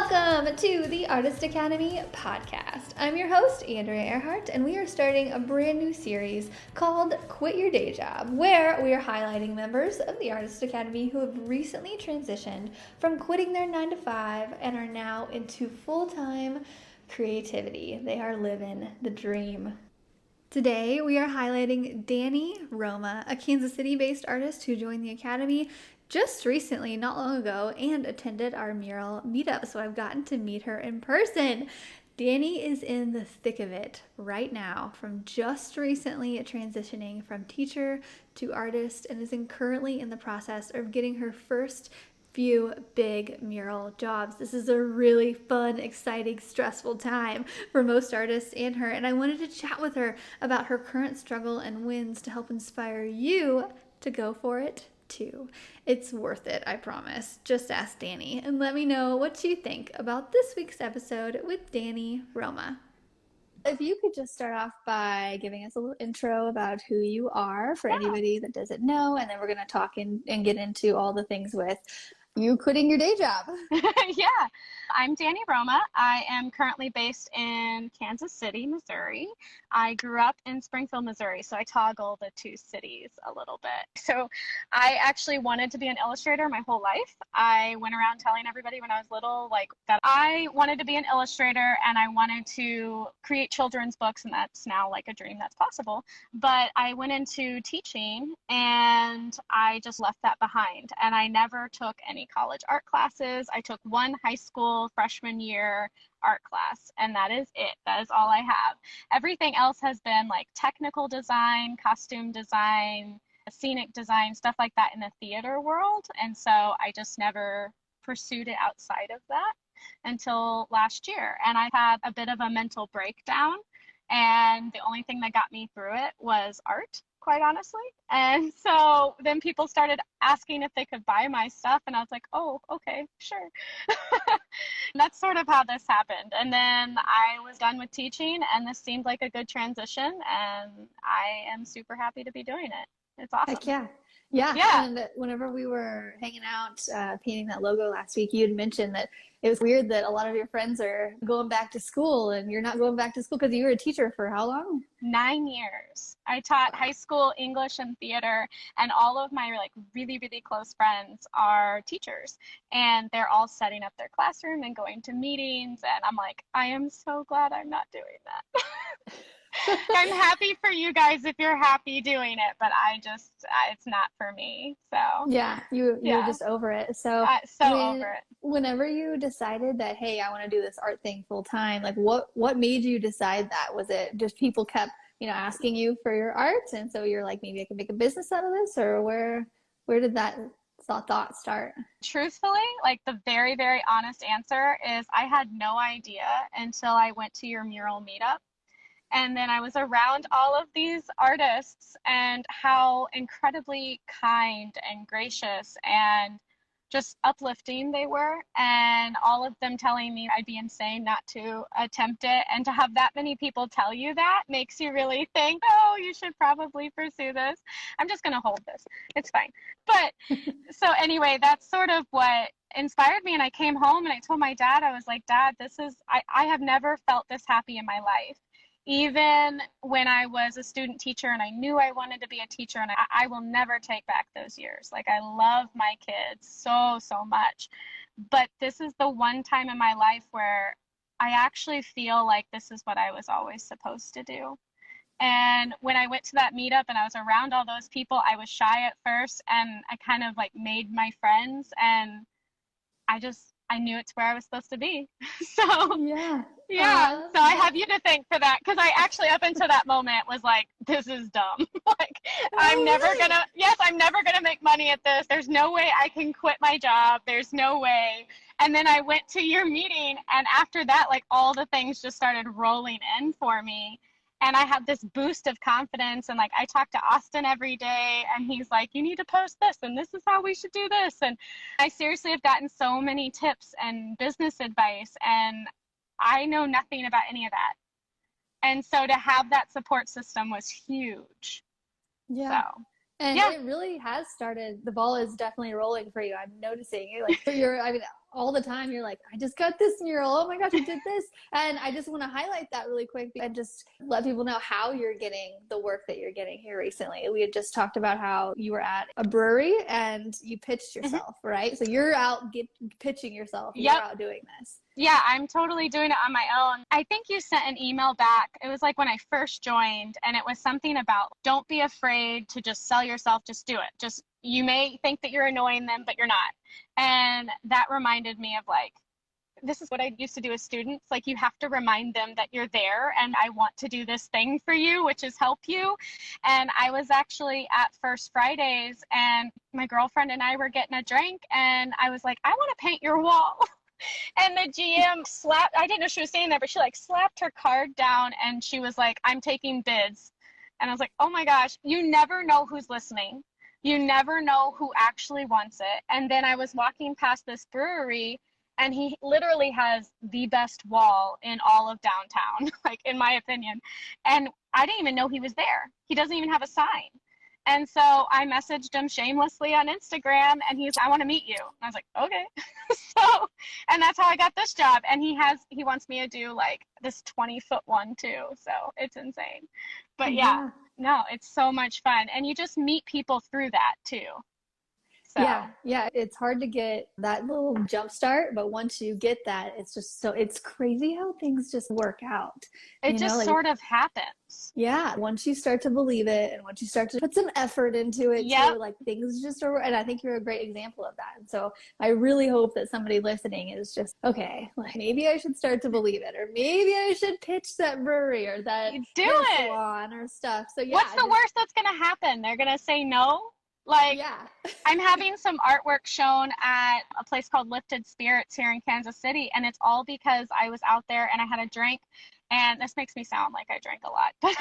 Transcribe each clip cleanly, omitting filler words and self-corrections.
Welcome to the Artist Academy podcast. I'm your host, Andrea Earhart, and we are starting a brand new series called Quit Your Day Job, where we are highlighting members of the Artist Academy who have recently transitioned from quitting their 9-to-5 and are now into full-time creativity. They are living the dream. Today, we are highlighting Dani Roma, a Kansas City-based artist who joined the Academy just recently, not long ago, and attended our Mural Meetup, so I've gotten to meet her in person. Dani is in the thick of it right now, from just recently transitioning from teacher to artist, and is currently in the process of getting her first few big mural jobs. This is a really fun, exciting, stressful time for most artists and her, and I wanted to chat with her about her current struggle and wins to help inspire you to go for it too. It's worth it, I promise. Just ask Dani and let me know what you think about this week's episode with Dani Roma. If you could just start off by giving us a little intro about who you are for anybody that doesn't know, and then we're going to talk and get into all the things with you quitting your day job. Yeah, I'm Dani Roma. I am currently based in Kansas City, Missouri. I grew up in Springfield, Missouri, so I toggle the two cities a little bit. So I actually wanted to be an illustrator my whole life. I went around telling everybody when I was little, like, that I wanted to be an illustrator and I wanted to create children's books, and that's now like a dream that's possible. But I went into teaching and I just left that behind, and I never took any college art classes. I took one high school freshman year art class, and that is it. That is all I have. Everything else has been like technical design, costume design, scenic design, stuff like that in the theater world. And so I just never pursued it outside of that until last year. And I had a bit of a mental breakdown, and the only thing that got me through it was art, quite honestly. And so then people started asking if they could buy my stuff, and I was like, oh, okay, sure. That's sort of how this happened. And then I was done with teaching, and this seemed like a good transition, and I am super happy to be doing it. It's awesome. Heck yeah. Yeah. And whenever we were hanging out, painting that logo last week, you had mentioned that it was weird that a lot of your friends are going back to school and you're not going back to school because you were a teacher for how long? 9 years. I taught high school English and theater, and all of my like really, really close friends are teachers, and they're all setting up their classroom and going to meetings. And I'm like, I am so glad I'm not doing that. I'm happy for you guys if you're happy doing it, but it's not for me. So yeah, you're just over it. So over it. Whenever you decided that, hey, I want to do this art thing full time, like what made you decide that? Was it just people kept, asking you for your art, and so you're like, maybe I can make a business out of this, or where did that thought start? Truthfully, like the very, very honest answer is I had no idea until I went to your Mural Meetup. And then I was around all of these artists and how incredibly kind and gracious and just uplifting they were. And all of them telling me I'd be insane not to attempt it. And to have that many people tell you that makes you really think, oh, you should probably pursue this. I'm just going to hold this. It's fine. But so anyway, that's sort of what inspired me. And I came home and I told my dad, I was like, Dad, I have never felt this happy in my life. Even when I was a student teacher and I knew I wanted to be a teacher, and I will never take back those years. Like, I love my kids so, so much. But this is the one time in my life where I actually feel like this is what I was always supposed to do. And when I went to that meetup and I was around all those people, I was shy at first, and I kind of like made my friends, and I knew it's where I was supposed to be. So so I have you to thank for that, because I actually up until that moment was like, this is dumb. Like, I'm never gonna make money at this. There's no way I can quit my job. There's no way. And then I went to your meeting, and after that, like, all the things just started rolling in for me. And I had this boost of confidence, and like, I talk to Austin every day, and he's like, you need to post this, and this is how we should do this. And I seriously have gotten so many tips and business advice, and I know nothing about any of that. And so to have that support system was huge. Yeah. So, and it really has started, the ball is definitely rolling for you. I'm noticing it, like, all the time you're like, I just got this mural. Oh my gosh, I did this. And I just want to highlight that really quick and just let people know how you're getting the work that you're getting here recently. We had just talked about how you were at a brewery and you pitched yourself, right? So you're out pitching yourself. Yep. You're out doing this. Yeah, I'm totally doing it on my own. I think you sent an email back. It was like when I first joined, and it was something about don't be afraid to just sell yourself, just do it. Just, you may think that you're annoying them, but you're not. And that reminded me of like, this is what I used to do with students. Like, you have to remind them that you're there and I want to do this thing for you, which is help you. And I was actually at First Fridays and my girlfriend and I were getting a drink and I was like, I want to paint your wall. And the GM slapped, I didn't know she was saying that, but she like slapped her card down and she was like, I'm taking bids. And I was like, oh my gosh, you never know who's listening. You never know who actually wants it. And then I was walking past this brewery and he literally has the best wall in all of downtown, like in my opinion. And I didn't even know he was there. He doesn't even have a sign. And so I messaged him shamelessly on Instagram and he's, I want to meet you. And I was like, okay. So, and that's how I got this job. And he wants me to do like this 20-foot one too. So it's insane. But yeah, no, it's so much fun. And you just meet people through that too. So. Yeah, it's hard to get that little jump start, but once you get that, it's just it's crazy how things just work out. It just sort of happens. Yeah, once you start to believe it and once you start to put some effort into it too, like things just are, and I think you're a great example of that. And so I really hope that somebody listening is just, okay, like maybe I should start to believe it, or maybe I should pitch that brewery or that salon or stuff. So yeah. What's the worst that's going to happen? They're going to say no? Like, I'm having some artwork shown at a place called Lifted Spirits here in Kansas City, and it's all because I was out there and I had a drink, and this makes me sound like I drank a lot, but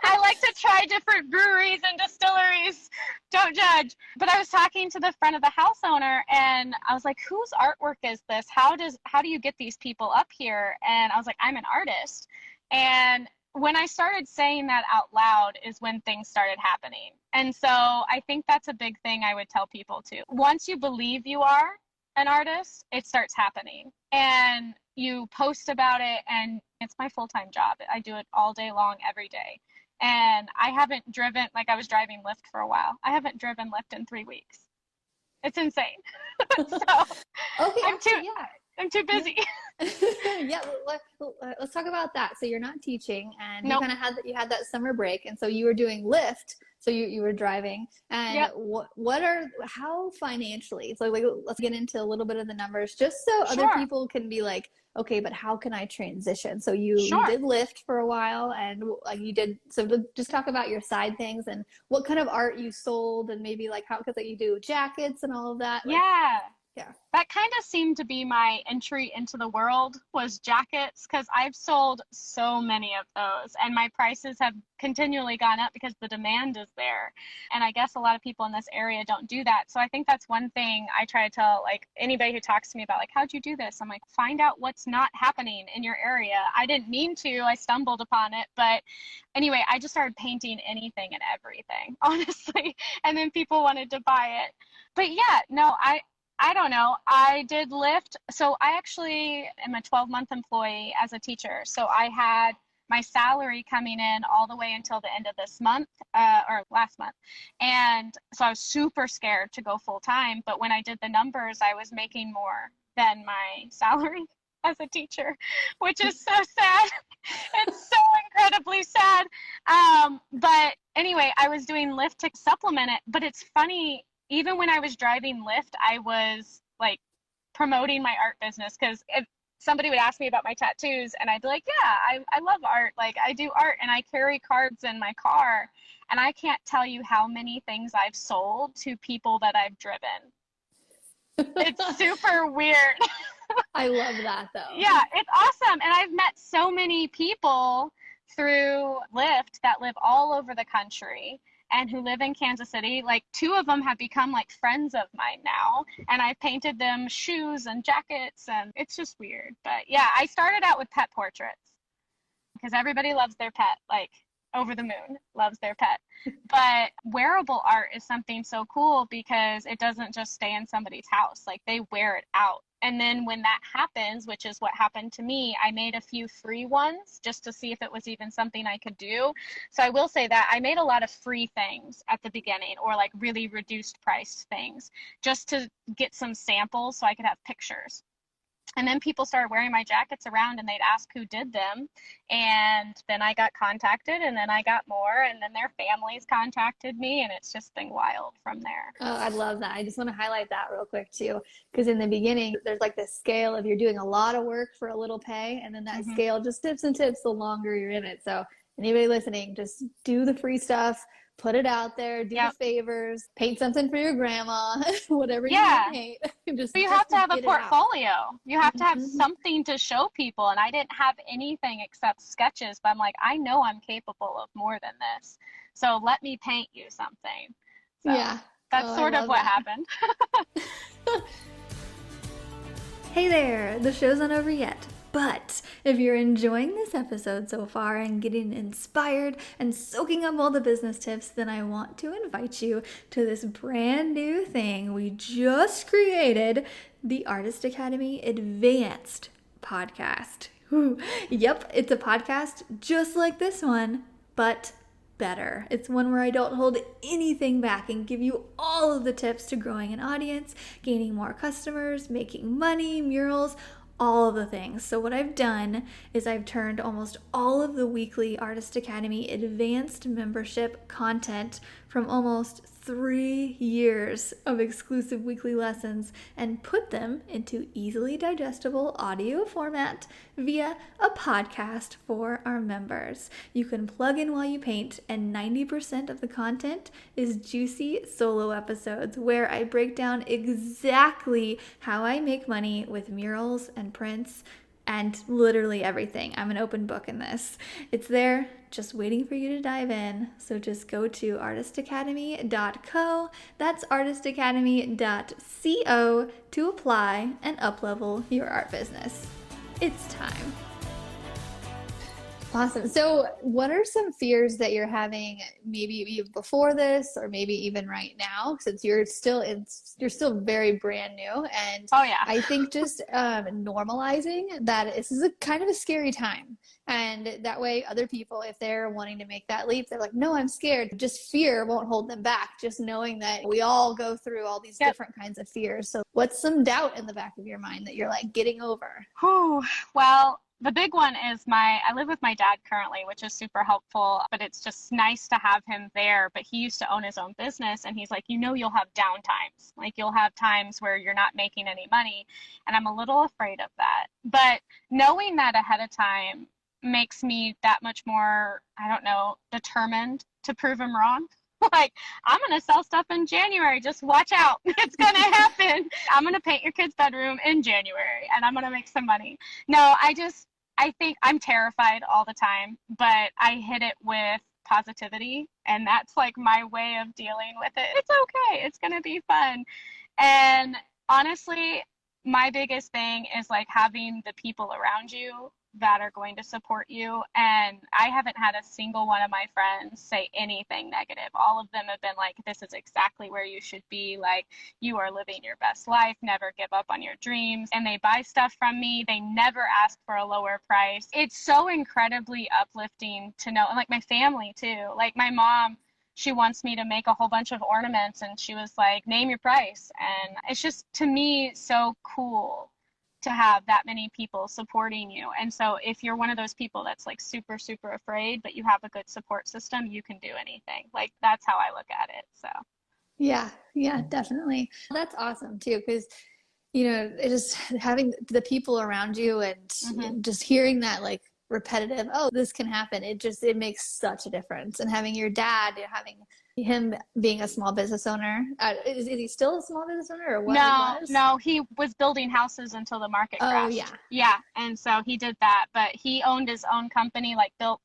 I like to try different breweries and distilleries, don't judge. But I was talking to the front of the house owner, and I was like, whose artwork is this? How do you get these people up here? And I was like, I'm an artist. And when I started saying that out loud is when things started happening. And so I think that's a big thing I would tell people too. Once you believe you are an artist, it starts happening. And you post about it, and it's my full-time job. I do it all day long, every day. And I haven't driven, like I was driving Lyft for a while. I haven't driven Lyft in 3 weeks. It's insane. So I'm too busy. Yeah, let's talk about that. So you're not teaching, and you kind of had that summer break, and so you were doing Lyft. So you were driving, and how financially? So like, let's get into a little bit of the numbers, just so other people can be like, okay, but how can I transition? So you did Lyft for a while, and like you did. So just talk about your side things and what kind of art you sold, and maybe like how, because like you do jackets and all of that. Like, yeah, that kind of seemed to be my entry into the world, was jackets, because I've sold so many of those and my prices have continually gone up because the demand is there. And I guess a lot of people in this area don't do that. So I think that's one thing I try to tell like anybody who talks to me about like, how'd you do this? I'm like, find out what's not happening in your area. I didn't mean to, I stumbled upon it. But anyway, I just started painting anything and everything, honestly. And then people wanted to buy it. But yeah, no, I don't know. I did Lyft. So I actually am a 12-month employee as a teacher. So I had my salary coming in all the way until the end of this month, or last month. And so I was super scared to go full time. But when I did the numbers, I was making more than my salary as a teacher, which is so sad. It's so incredibly sad. But anyway, I was doing Lyft to supplement it. But it's funny, even when I was driving Lyft, I was like promoting my art business, because if somebody would ask me about my tattoos and I'd be like, yeah, I love art. Like I do art and I carry cards in my car, and I can't tell you how many things I've sold to people that I've driven. It's super weird. I love that though. Yeah, it's awesome. And I've met so many people through Lyft that live all over the country and who live in Kansas City. Like 2 of them have become like friends of mine now, and I painted them shoes and jackets, and it's just weird. But yeah, I started out with pet portraits because everybody loves their pet. Like over the moon, loves their pet. But wearable art is something so cool because it doesn't just stay in somebody's house. Like they wear it out. And then when that happens, which is what happened to me, I made a few free ones just to see if it was even something I could do. So I will say that I made a lot of free things at the beginning, or like really reduced priced things, just to get some samples so I could have pictures. And then people started wearing my jackets around and they'd ask who did them. And then I got contacted, and then I got more, and then their families contacted me, and it's just been wild from there. Oh, I love that. I just want to highlight that real quick too, because in the beginning, there's like this scale of you're doing a lot of work for a little pay, and then that scale just tips and tips the longer you're in it. So anybody listening, just do the free stuff, put it out there, do the favors, paint something for your grandma, whatever you want to paint. But you have to have a portfolio. You have to have something to show people. And I didn't have anything except sketches, but I'm like, I know I'm capable of more than this. So let me paint you something. So that's sort of what happened. Hey there, the show's not over yet. But if you're enjoying this episode so far and getting inspired and soaking up all the business tips, then I want to invite you to this brand new thing we just created, the Artist Academy Advanced podcast. Yep, it's a podcast just like this one, but better. It's one where I don't hold anything back and give you all of the tips to growing an audience, gaining more customers, making money, murals, all of the things. So what I've done is I've turned almost all of the weekly Artist Academy Advanced membership content from almost 3 years of exclusive weekly lessons and put them into easily digestible audio format via a podcast for our members. You can plug in while you paint, and 90% of the content is juicy solo episodes where I break down exactly how I make money with murals and prints and literally everything. I'm an open book in this. It's there, just waiting for you to dive in. So just go to artistacademy.co. That's artistacademy.co to apply and uplevel your art business. It's time. Awesome. So what are some fears that you're having maybe even before this, or maybe even right now, since you're still very brand new? And I think just normalizing that this is a kind of a scary time. And that way other people, if they're wanting to make that leap, they're like, no, I'm scared. Just fear won't hold them back. Just knowing that we all go through all these different kinds of fears. So what's some doubt in the back of your mind that you're like getting over? Well, the big one is I live with my dad currently, which is super helpful, but it's just nice to have him there. But he used to own his own business, and he's like, you'll have down times. Like you'll have times where you're not making any money. And I'm a little afraid of that. But knowing that ahead of time makes me that much more, determined to prove him wrong. Like, I'm going to sell stuff in January. Just watch out. It's going to happen. I'm going to paint your kid's bedroom in January, and I'm going to make some money. No, I think I'm terrified all the time, but I hit it with positivity, and that's like my way of dealing with it. It's okay. It's going to be fun. And honestly, my biggest thing is like having the people around you that are going to support you. And I haven't had a single one of my friends say anything negative. All of them have been like, this is exactly where you should be. Like, you are living your best life. Never give up on your dreams. And they buy stuff from me. They never ask for a lower price. It's so incredibly uplifting to know. And like my family too, like my mom, she wants me to make a whole bunch of ornaments, and she was like, name your price. And it's just, to me, so cool to have that many people supporting you. And so if you're one of those people that's like super, super afraid, but you have a good support system, you can do anything. Like, that's how I look at it. So yeah, definitely. That's awesome too, because it just having the people around you and just hearing that like repetitive, oh, this can happen, it makes such a difference. And having your dad, having him being a small business owner, is he still a small business owner, or what? No, he was building houses until the market crashed. And so he did that, but he owned his own company, like built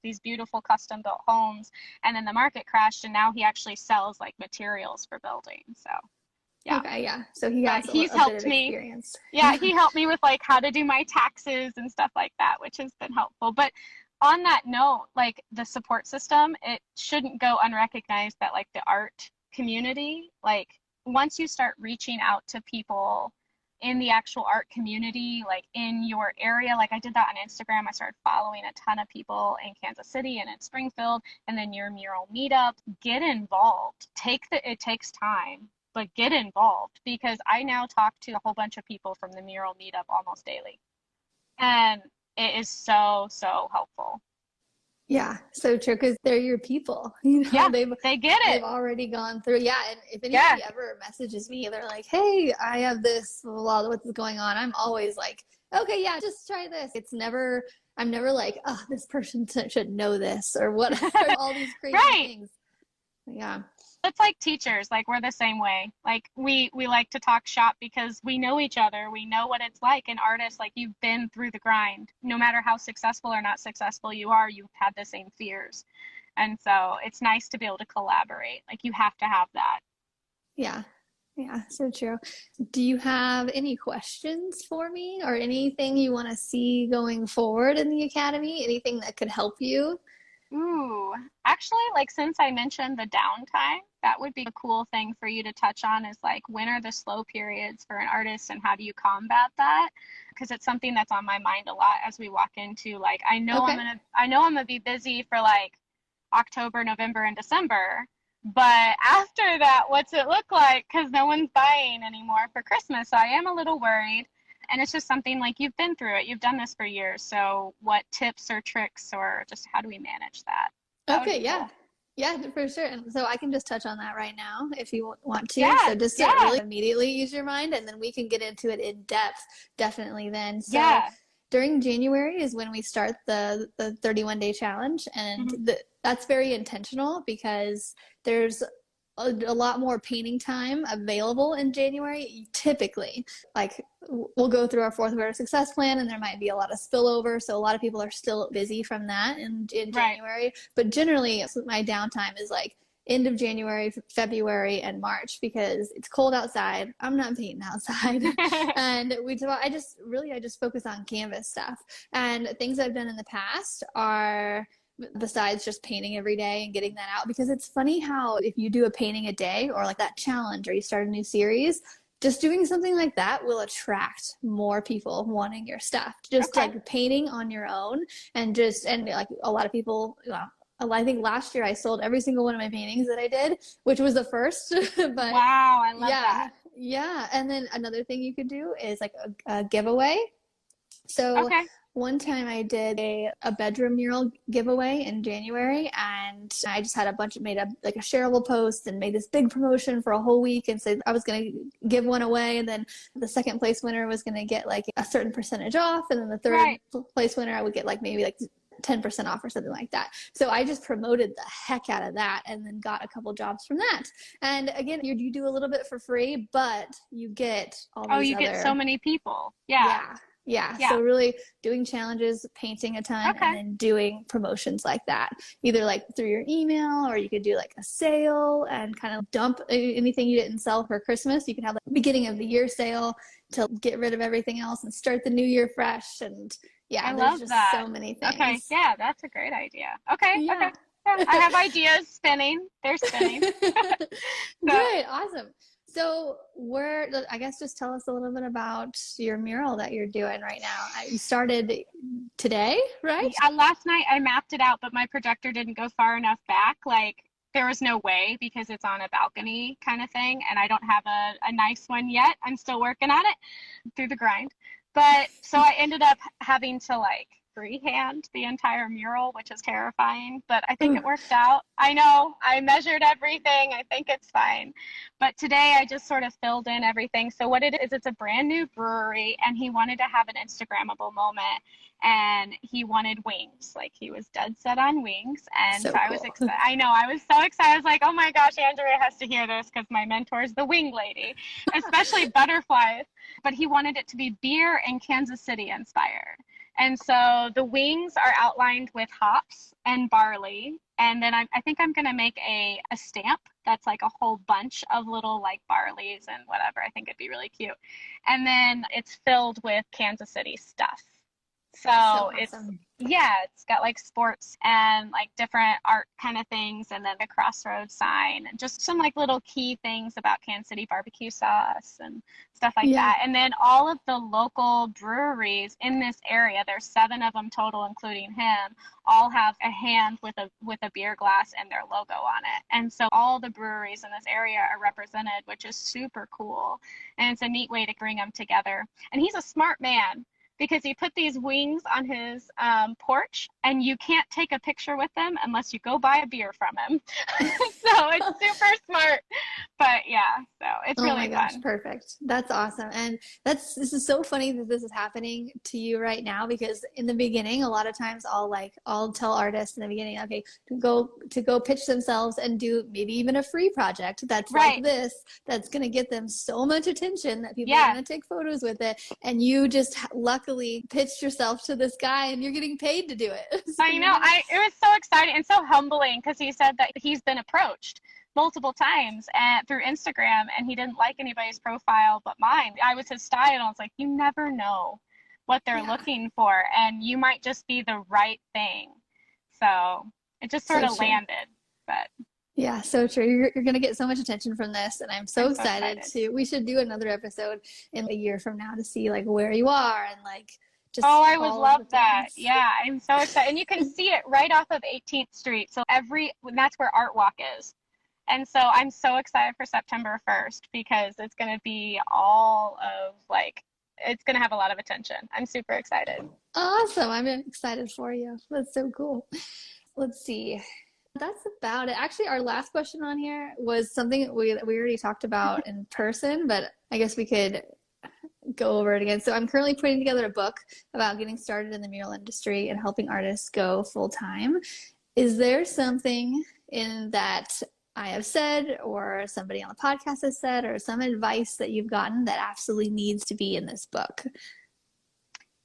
these beautiful custom built homes, and then the market crashed, and now he actually sells like materials for building. So so he's helped me. Experience. He helped me with like how to do my taxes and stuff like that, which has been helpful. But on that note, like the support system, it shouldn't go unrecognized that like the art community, like once you start reaching out to people in the actual art community, like in your area, like I did that on Instagram. I started following a ton of people in Kansas City and in Springfield, and then your Mural Meetup. Get involved. It takes time, but get involved, because I now talk to a whole bunch of people from the Mural Meetup almost daily. And it is so, so helpful. Yeah, so true, because they're your people. Yeah, they get it. They've already gone through. Yeah, and if Yeah. anybody ever messages me, they're like, "Hey, I have this, blah, blah, blah, what's going on?" I'm always like, "Okay, yeah, just try this." I'm never like, "Oh, this person should know this," or whatever. All these crazy Right. things. Yeah. It's like teachers, like we're the same way. Like we like to talk shop because we know each other. We know what it's like. And artists, like you've been through the grind. No matter how successful or not successful you are, you've had the same fears. And so it's nice to be able to collaborate. Like you have to have that. Yeah. Yeah, so true. Do you have any questions for me or anything you want to see going forward in the Academy? Anything that could help you? Ooh, actually, like since I mentioned the downtime, that would be a cool thing for you to touch on is like when are the slow periods for an artist and how do you combat that? Because it's something that's on my mind a lot as we walk into like Okay. I know I'm gonna be busy for like October, November, and December, but after that, what's it look like? Because no one's buying anymore for Christmas, so I am a little worried. And it's just something like you've been through it, you've done this for years. So, what tips or tricks, or just how do we manage that? That would Okay, be yeah. cool. Yeah, for sure. And so I can just touch on that right now if you want to. Yeah, So just to yeah, really immediately use your mind, and then we can get into it in depth, definitely then. So yeah. during January is when we start the 31-day challenge, and Hmm. that's very intentional because there's a lot more painting time available in January. Typically, like we'll go through our fourth quarter success plan, and there might be a lot of spillover. So a lot of people are still busy from that in Right. January. But generally, my downtime is like end of January, February, and March because it's cold outside. I'm not painting outside, and I just focus on canvas stuff. And things I've done in the past are besides just painting every day and getting that out, because it's funny how if you do a painting a day or like that challenge or you start a new series, just doing something like that will attract more people wanting your stuff. Just Okay. like painting on your own and like a lot of people, well, I think last year I sold every single one of my paintings that I did, which was the first. But Wow, I love yeah, that. yeah. And then another thing you could do is like a giveaway. So Okay. one time I did a bedroom mural giveaway in January, and I just had made a like a shareable post and made this big promotion for a whole week and said I was going to give one away, and then the second place winner was going to get like a certain percentage off, and then the third Right. place winner I would get like maybe like 10% off or something like that. So I just promoted the heck out of that and then got a couple jobs from that. And again, you do a little bit for free, but you get all Oh, these you get so other, many people. Yeah. yeah. Yeah. Yeah. So really doing challenges, painting a ton, and Okay. then doing promotions like that, either like through your email, or you could do like a sale and kind of dump anything you didn't sell for Christmas. You can have like beginning of the year sale to get rid of everything else and start the new year fresh. And yeah, I there's love just that. so many Okay. things. Yeah, that's a great idea. Okay. Okay. Yeah. Yeah, I have ideas spinning. They're spinning. So, Great, awesome. So, I guess just tell us a little bit about your mural that you're doing right now. You started today, right? yeah, last night I mapped it out, but my projector didn't go far enough back. Like, there was no way because it's on a balcony kind of thing, and I don't have a nice one yet. I'm still working on it through the grind. But so I ended up having to like freehand the entire mural, which is terrifying, but I think Ooh, it worked out. I know I measured everything. I think it's fine. But today I just sort of filled in everything. So what it is, it's a brand new brewery, and he wanted to have an Instagrammable moment, and he wanted wings. Like he was dead set on wings. And so so I was cool. excited. I know I was so excited. I was like, oh my gosh, Andrea has to hear this because my mentor is the wing lady, especially butterflies. But he wanted it to be beer and Kansas City inspired. And so the wings are outlined with hops and barley. And then I think I'm going to make a stamp that's like a whole bunch of little like barleys and whatever. I think it'd be really cute. And then it's filled with Kansas City stuff. So it's, awesome. yeah, it's got like sports and like different art kind of things, and then the crossroads sign, and just some like little key things about Kansas City barbecue sauce and stuff like Yeah. that. And then all of the local breweries in this area, there's 7 of them total, including him, all have a hand with a beer glass and their logo on it. And so all the breweries in this area are represented, which is super cool. And it's a neat way to bring them together. And he's a smart man because he put these wings on his porch, and you can't take a picture with them unless you go buy a beer from him. So it's super smart. But yeah, so it's Oh really my gosh, fun. perfect. That's awesome. And this is so funny that this is happening to you right now, because in the beginning, a lot of times I'll tell artists in the beginning, okay, to go pitch themselves and do maybe even a free project that's like Right. this, that's going to get them so much attention that people are Yeah. going to take photos with it. And you just luckily pitched yourself to this guy and you're getting paid to do it. So I know. It was so exciting and so humbling because he said that he's been approached multiple times and through Instagram, and he didn't like anybody's profile but mine. I was his style, and I was like, you never know what they're yeah, looking for, and you might just be the right thing. So it just sort so of true. landed. But Yeah, so true. You're going to get so much attention from this, and I'm so I'm so excited excited. to. We should do another episode in a year from now to see like where you are and like Oh, just I would all of love the that. things. Yeah, I'm so excited. And you can see it right off of 18th Street. So that's where Art Walk is. And so I'm so excited for September 1st because it's going to be all of like, it's going to have a lot of attention. I'm super excited. Awesome. I'm excited for you. That's so cool. Let's see. That's about it. Actually, our last question on here was something we already talked about in person, but I guess we could go over it again. So I'm currently putting together a book about getting started in the mural industry and helping artists go full time. Is there something in that I have said, or somebody on the podcast has said, or some advice that you've gotten that absolutely needs to be in this book?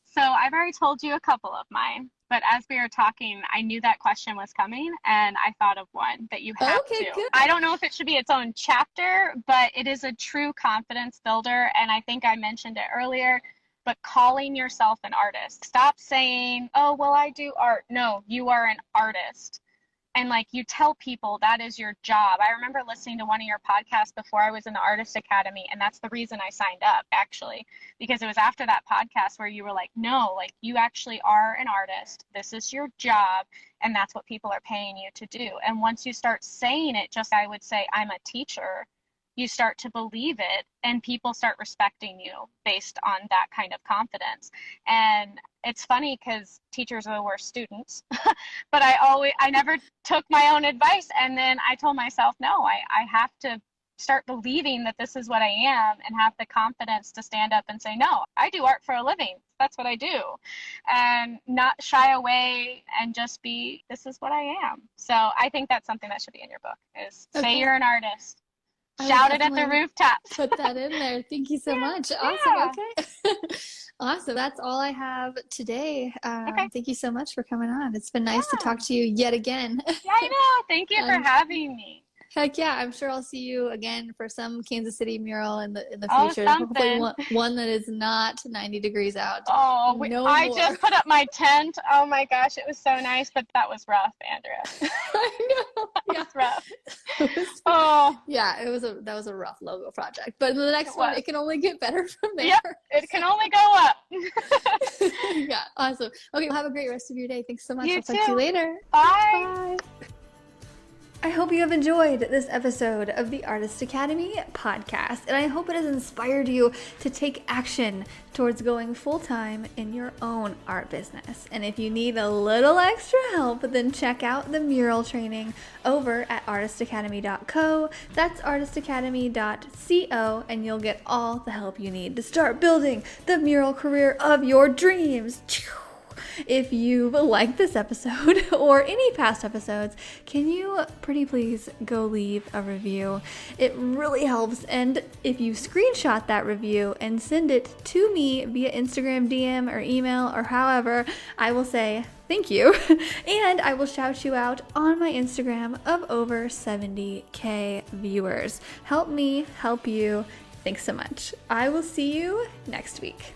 So I've already told you a couple of mine, but as we were talking, I knew that question was coming and I thought of one that you have Okay, to. good. I don't know if it should be its own chapter, but it is a true confidence builder. And I think I mentioned it earlier, but calling yourself an artist. Stop saying, oh, well, I do art. No, you are an artist. And like you tell people that is your job. I remember listening to one of your podcasts before I was in the Artist Academy, and that's the reason I signed up actually, because it was after that podcast where you were like, no, like you actually are an artist. This is your job, and that's what people are paying you to do. And once you start saying it, just I would say, I'm a teacher, you start to believe it, and people start respecting you based on that kind of confidence. And it's funny because teachers are the worst students, but I never took my own advice. And then I told myself, no, I have to start believing that this is what I am and have the confidence to stand up and say, no, I do art for a living. That's what I do. And not shy away and just be, this is what I am. So I think that's something that should be in your book is say Okay. you're an artist. I will Shout it at the definitely rooftops. put that in there. Thank you so much. Awesome. Yeah. Okay. Awesome. That's all I have today. Okay. Thank you so much for coming on. It's been nice to talk Yeah. to you yet again. Yeah, I know. Thank you for um, having me. Heck yeah, I'm sure I'll see you again for some Kansas City mural in the Oh, future. Hopefully something. one that is not 90 degrees out. Oh, No I more. just put up my tent. Oh my gosh, it was so nice, but that was rough, Andrea. I know. That Yeah. was rough. Oh, Yeah, that was a rough logo project. But in the it next one, was. it can only get better from there. Yep, it can only go up. Yeah, awesome. Okay, well, have a great rest of your day. Thanks so much. You I'll talk to you too. later. Bye. Bye. I hope you have enjoyed this episode of the Artist Academy podcast, and I hope it has inspired you to take action towards going full-time in your own art business. And if you need a little extra help, then check out the mural training over at artistacademy.co. That's artistacademy.co, and you'll get all the help you need to start building the mural career of your dreams. If you've liked this episode or any past episodes, can you pretty please go leave a review? It really helps. And if you screenshot that review and send it to me via Instagram DM or email or however, I will say thank you. And I will shout you out on my Instagram of over 70K viewers. Help me help you. Thanks so much. I will see you next week.